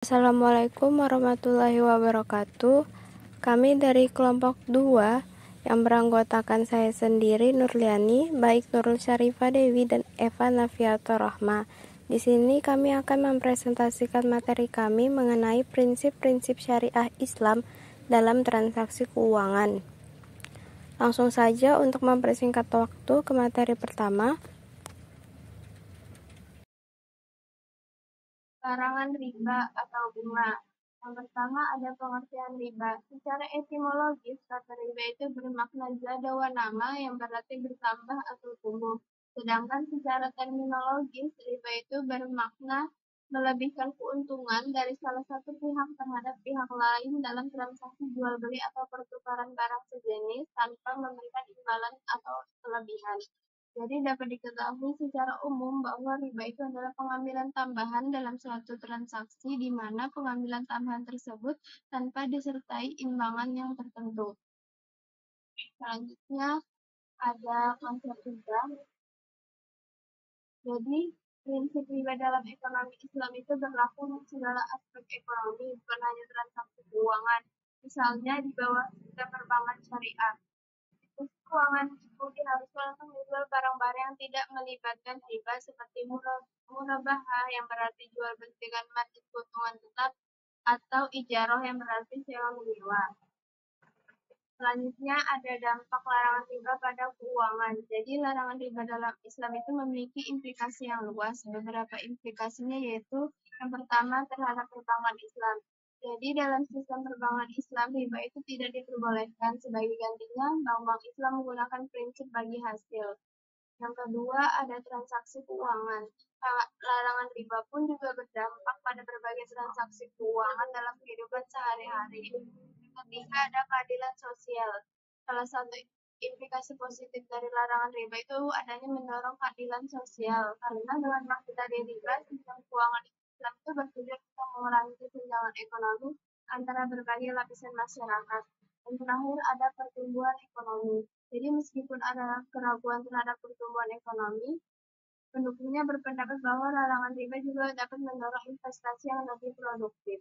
Assalamualaikum warahmatullahi wabarakatuh. Kami dari kelompok 2 yang beranggotakan saya sendiri Nurliani, baik Nurul Syarifah Dewi dan Eva Nafiatur Rahma. Di sini kami akan mempresentasikan materi kami mengenai prinsip-prinsip syariah Islam dalam transaksi keuangan. Langsung saja untuk mempersingkat waktu ke materi pertama. Larangan riba atau bunga. Yang pertama ada pengertian riba. Secara etimologis, kata riba itu bermakna zada wa nama yang berarti bertambah atau tumbuh. Sedangkan secara terminologis, riba itu bermakna melebihkan keuntungan dari salah satu pihak terhadap pihak lain dalam transaksi jual beli atau pertukaran barang sejenis tanpa memberikan imbalan atau kelebihan. Jadi dapat diketahui secara umum bahwa riba itu adalah pengambilan tambahan dalam suatu transaksi di mana pengambilan tambahan tersebut tanpa disertai imbangan yang tertentu. Selanjutnya ada konsep riba. Jadi prinsip riba dalam ekonomi Islam itu berlaku untuk segala aspek ekonomi, bukan hanya transaksi keuangan. Misalnya di bawah sistem perbankan syariah. Keuangan itu diharuskan untuk menjual barang-barang yang tidak melibatkan riba seperti murabahah yang berarti jual beli dengan margin keuntungan tetap atau ijaroh yang berarti sewa menyewa. Selanjutnya ada dampak larangan riba pada keuangan. Jadi larangan riba dalam Islam itu memiliki implikasi yang luas. Beberapa implikasinya yaitu yang pertama terhadap perbankan Islam. Jadi dalam sistem perbankan Islam, riba itu tidak diperbolehkan. Sebagai gantinya, bank-bank Islam menggunakan prinsip bagi hasil. Yang kedua, ada transaksi keuangan. Larangan riba pun juga berdampak pada berbagai transaksi keuangan dalam kehidupan sehari-hari. Ketiga, ada keadilan sosial. Salah satu implikasi positif dari larangan riba itu adanya mendorong keadilan sosial. Karena dengan menghindari riba, sistem keuangan Islam itu bertujuan untuk mengurangi kesenjangan ekonomi antara berbagai lapisan masyarakat. Dan terakhir ada pertumbuhan ekonomi. Jadi meskipun ada keraguan terhadap pertumbuhan ekonomi, pendukungnya berpendapat bahwa larangan riba juga dapat mendorong investasi yang lebih produktif.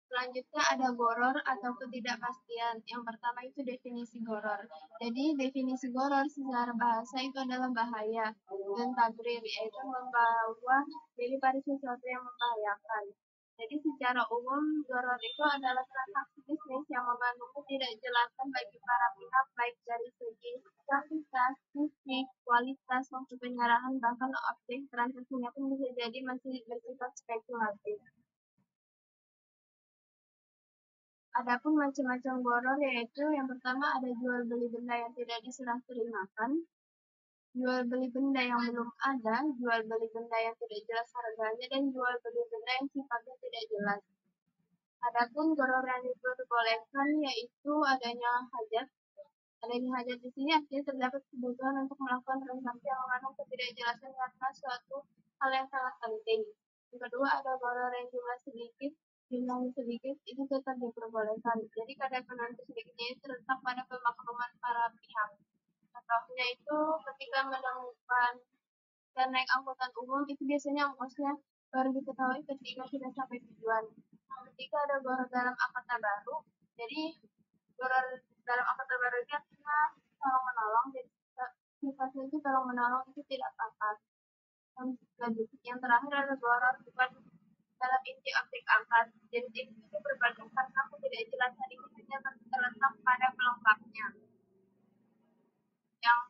Selanjutnya ada goror atau ketidakpastian. Yang pertama itu definisi goror. Jadi definisi goror secara bahasa itu adalah bahaya dan tabrir, yaitu membawa diri pada sesuatu yang membahayakan. Jadi secara umum goror itu adalah transaksi bisnis yang mengandung ketidakjelasan bagi para pihak baik dari segi kuantitas, fisik, kualitas, waktu penyerahan, bahkan objek transaksinya pun bisa jadi masih bersifat spekulatif. Adapun macam-macam goror yaitu yang pertama ada jual beli benda yang tidak diserah terimakan, jual beli benda yang belum ada, jual beli benda yang tidak jelas harganya, dan jual beli benda yang sifatnya tidak jelas. Adapun goror yang diperbolehkan yaitu adanya hajat. Adanya hajat di sini artinya terdapat kebutuhan untuk melakukan transaksi yang mengandung ketidakjelasan karena suatu hal yang sangat penting. Yang kedua ada goror yang jumlahnya sedikit itu tetap diperbolehkan. Jadi kadar penentu sedikitnya itu terletak pada pemakluman para pihak. Contohnya itu ketika menemukan dan naik angkutan umum itu biasanya ongkosnya baru diketahui ketika sudah sampai tujuan. Ketika ada goror dalam akad baru, jadi goror dalam akad baru ini artinya tolong menolong, jadi sifatnya itu tolong menolong itu tidak apa-apa. Yang terakhir ada goror bukan dalam inti objek akad. Jadi itu berbanding karena ketidakjelasan ini hanya terletak pada pelengkapnya. Yang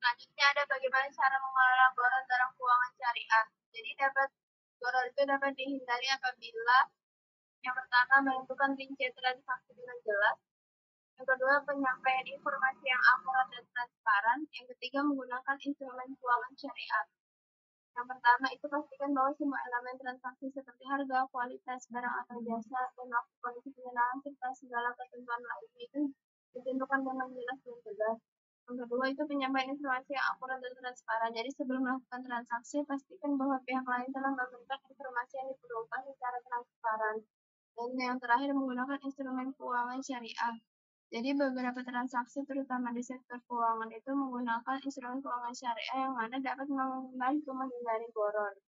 selanjutnya ada bagaimana cara mengelola goror dalam keuangan syariah. Jadi goror itu dapat dihindari apabila yang pertama menentukan rincian transaksi dengan jelas. Yang kedua, penyampaian informasi yang akurat dan transparan. Yang ketiga, menggunakan instrumen keuangan syariah. Yang pertama itu pastikan bahwa semua elemen transaksi seperti harga, kualitas barang atau jasa, dan waktu kondisi pengenalan serta segala ketentuan lainnya itu ditentukan dengan jelas dan tegas. Yang kedua itu penyampaian informasi yang akurat dan transparan. Jadi sebelum melakukan transaksi, pastikan bahwa pihak lain telah memberikan informasi yang diperlukan secara transparan. Dan yang terakhir menggunakan instrumen keuangan syariah. Jadi beberapa transaksi terutama di sektor keuangan itu menggunakan instrumen keuangan syariah yang mana dapat membantu menghindari boror.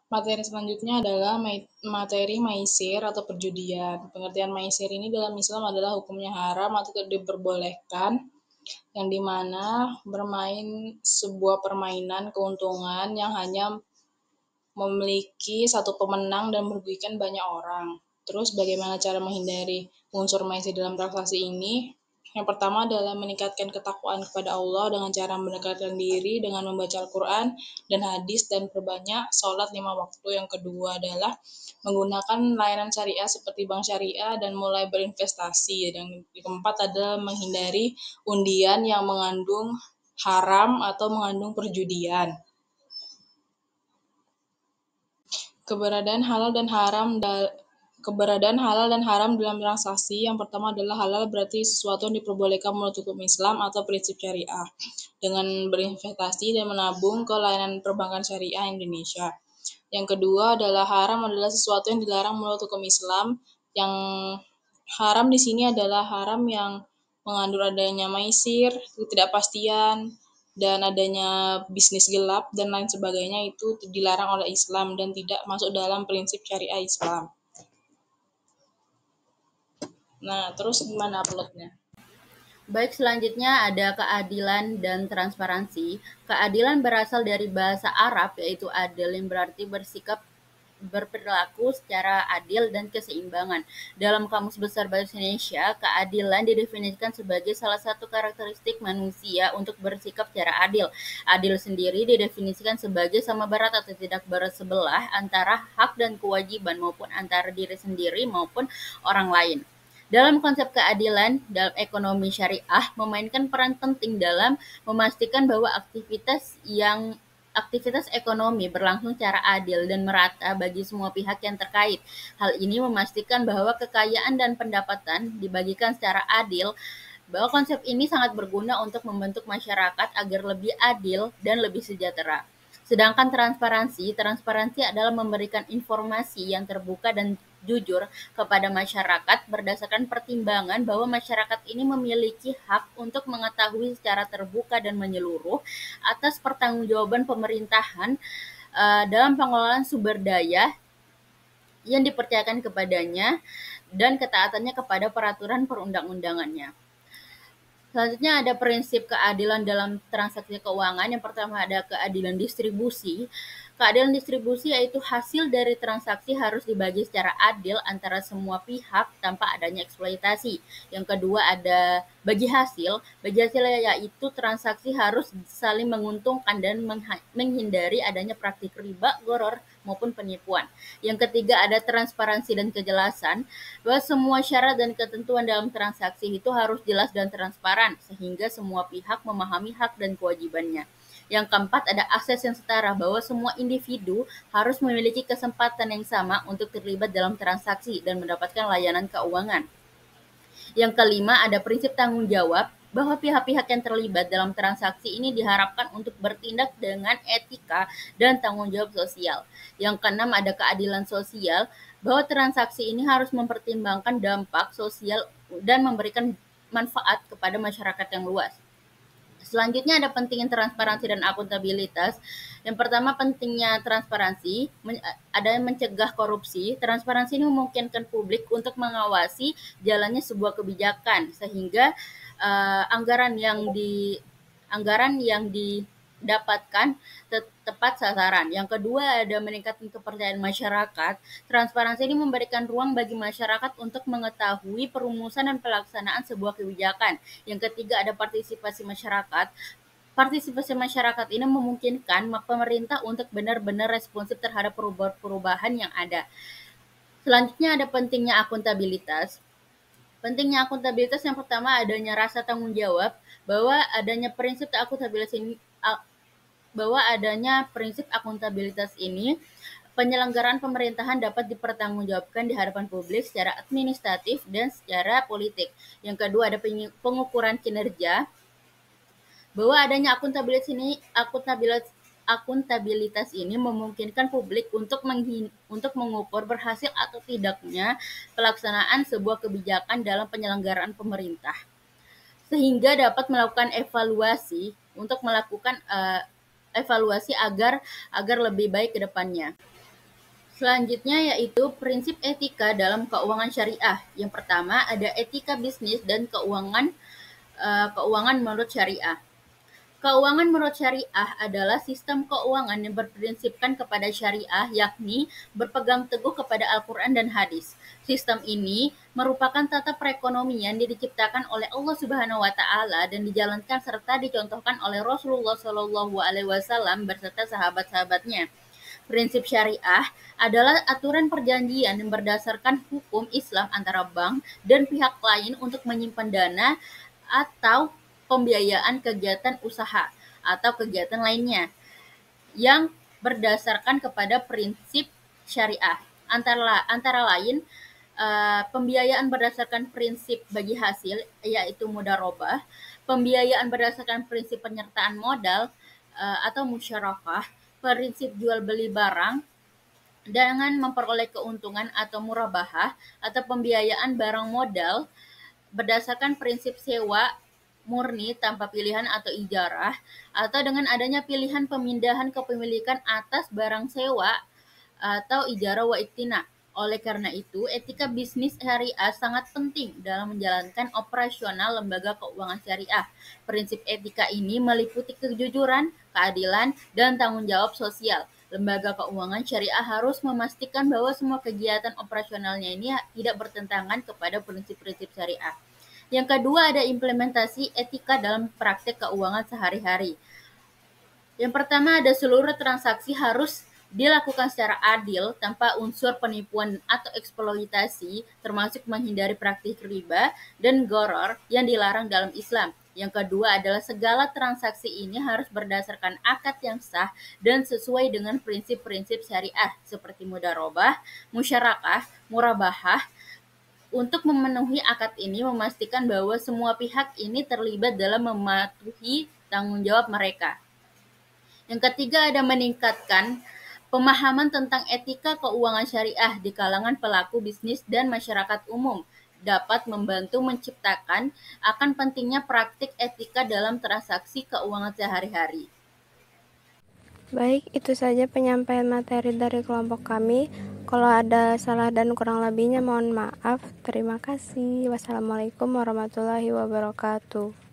Materi selanjutnya adalah materi maisir atau perjudian. Pengertian maisir ini dalam Islam adalah hukumnya haram atau tidak diperbolehkan, yang dimana bermain sebuah permainan keuntungan yang hanya memiliki satu pemenang dan merugikan banyak orang. Terus bagaimana cara menghindari unsur maisir dalam transaksi ini? Yang pertama adalah meningkatkan ketakwaan kepada Allah dengan cara mendekatkan diri dengan membaca Al-Quran dan hadis dan perbanyak sholat 5 waktu. Yang kedua adalah menggunakan layanan syariah seperti bank syariah dan mulai berinvestasi. Dan yang keempat adalah menghindari undian yang mengandung haram atau mengandung perjudian. Keberadaan halal dan haram dalam transaksi. Yang pertama adalah halal berarti sesuatu yang diperbolehkan menurut hukum Islam atau prinsip syariah dengan berinvestasi dan menabung ke layanan perbankan syariah Indonesia. Yang kedua adalah haram adalah sesuatu yang dilarang menurut hukum Islam. Yang haram di sini adalah haram yang mengandung adanya maisir, ketidakpastian, dan adanya bisnis gelap dan lain sebagainya, itu dilarang oleh Islam dan tidak masuk dalam prinsip syariah Islam. Nah, terus gimana uploadnya? Baik, selanjutnya ada keadilan dan transparansi. Keadilan berasal dari bahasa Arab yaitu adil yang berarti berperilaku secara adil dan keseimbangan. Dalam Kamus Besar Bahasa Indonesia, keadilan didefinisikan sebagai salah satu karakteristik manusia untuk bersikap secara adil. Adil sendiri didefinisikan sebagai sama berat atau tidak bersebelah antara hak dan kewajiban maupun antara diri sendiri maupun orang lain. Dalam konsep keadilan, dalam ekonomi syariah memainkan peran penting dalam memastikan bahwa aktivitas ekonomi berlangsung secara adil dan merata bagi semua pihak yang terkait. Hal ini memastikan bahwa kekayaan dan pendapatan dibagikan secara adil, bahwa konsep ini sangat berguna untuk membentuk masyarakat agar lebih adil dan lebih sejahtera. Sedangkan transparansi adalah memberikan informasi yang terbuka dan jujur kepada masyarakat berdasarkan pertimbangan bahwa masyarakat ini memiliki hak untuk mengetahui secara terbuka dan menyeluruh atas pertanggungjawaban pemerintahan dalam pengelolaan sumber daya yang dipercayakan kepadanya dan ketaatannya kepada peraturan perundang-undangannya. Selanjutnya ada prinsip keadilan dalam transaksi keuangan. Yang pertama ada keadilan distribusi. Keadilan distribusi yaitu hasil dari transaksi harus dibagi secara adil antara semua pihak tanpa adanya eksploitasi. Yang kedua ada bagi hasil. Bagi hasil yaitu transaksi harus saling menguntungkan dan menghindari adanya praktik riba, gharar, maupun penipuan. Yang ketiga ada transparansi dan kejelasan, bahwa semua syarat dan ketentuan dalam transaksi itu harus jelas dan transparan sehingga semua pihak memahami hak dan kewajibannya. Yang keempat ada akses yang setara, bahwa semua individu harus memiliki kesempatan yang sama untuk terlibat dalam transaksi dan mendapatkan layanan keuangan. Yang kelima ada prinsip tanggung jawab, bahwa pihak-pihak yang terlibat dalam transaksi ini diharapkan untuk bertindak dengan etika dan tanggung jawab sosial. Yang keenam ada keadilan sosial, bahwa transaksi ini harus mempertimbangkan dampak sosial dan memberikan manfaat kepada masyarakat yang luas. Selanjutnya ada pentingnya transparansi dan akuntabilitas. Yang pertama pentingnya transparansi, ada yang mencegah korupsi. Transparansi ini memungkinkan publik untuk mengawasi jalannya sebuah kebijakan sehingga anggaran yang didapatkan tepat sasaran. Yang kedua ada meningkatkan kepercayaan masyarakat. Transparansi ini memberikan ruang bagi masyarakat untuk mengetahui perumusan dan pelaksanaan sebuah kebijakan. Yang ketiga ada partisipasi masyarakat. Partisipasi masyarakat ini memungkinkan pemerintah untuk benar-benar responsif terhadap perubahan yang ada. Selanjutnya ada pentingnya akuntabilitas. Pentingnya akuntabilitas yang pertama adanya rasa tanggung jawab, bahwa adanya prinsip akuntabilitas ini penyelenggaraan pemerintahan dapat dipertanggungjawabkan di hadapan publik secara administratif dan secara politik. Yang kedua ada pengukuran kinerja, bahwa adanya akuntabilitas ini memungkinkan publik untuk mengukur berhasil atau tidaknya pelaksanaan sebuah kebijakan dalam penyelenggaraan pemerintah, sehingga dapat melakukan evaluasi agar lebih baik ke depannya. Selanjutnya yaitu prinsip etika dalam keuangan syariah. Yang pertama ada etika bisnis dan keuangan menurut syariah. Keuangan menurut syariah adalah sistem keuangan yang berprinsipkan kepada syariah, yakni berpegang teguh kepada Al-Quran dan hadis. Sistem ini merupakan tata perekonomian yang diciptakan oleh Allah Subhanahu wa Ta'ala dan dijalankan serta dicontohkan oleh Rasulullah Shallallahu Alaihi Wasallam beserta sahabat-sahabatnya. Prinsip syariah adalah aturan perjanjian yang berdasarkan hukum Islam antara bank dan pihak lain untuk menyimpan dana atau pembiayaan kegiatan usaha atau kegiatan lainnya yang berdasarkan kepada prinsip syariah. Antara lain, pembiayaan berdasarkan prinsip bagi hasil, yaitu mudharabah, pembiayaan berdasarkan prinsip penyertaan modal atau musyarakah, prinsip jual beli barang dengan memperoleh keuntungan atau murabahah, atau pembiayaan barang modal berdasarkan prinsip sewa murni tanpa pilihan atau ijarah, atau dengan adanya pilihan pemindahan kepemilikan atas barang sewa atau ijarah wa iktina. Oleh karena itu, etika bisnis syariah sangat penting dalam menjalankan operasional lembaga keuangan syariah. Prinsip etika ini meliputi kejujuran, keadilan, dan tanggung jawab sosial. Lembaga keuangan syariah harus memastikan bahwa semua kegiatan operasionalnya ini tidak bertentangan kepada prinsip-prinsip syariah. Yang kedua ada implementasi etika dalam praktek keuangan sehari-hari. Yang pertama ada seluruh transaksi harus dilakukan secara adil tanpa unsur penipuan atau eksploitasi, termasuk menghindari praktik riba dan gharar yang dilarang dalam Islam. Yang kedua adalah segala transaksi ini harus berdasarkan akad yang sah dan sesuai dengan prinsip-prinsip syariah seperti mudharabah, musyarakah, murabahah. Untuk memenuhi akad ini memastikan bahwa semua pihak ini terlibat dalam mematuhi tanggung jawab mereka. Yang ketiga ada meningkatkan pemahaman tentang etika keuangan syariah di kalangan pelaku bisnis dan masyarakat umum, dapat membantu menciptakan akan pentingnya praktik etika dalam transaksi keuangan sehari-hari. Baik, itu saja penyampaian materi dari kelompok kami. Kalau ada salah dan kurang lebihnya mohon maaf. Terima kasih. Wassalamualaikum warahmatullahi wabarakatuh.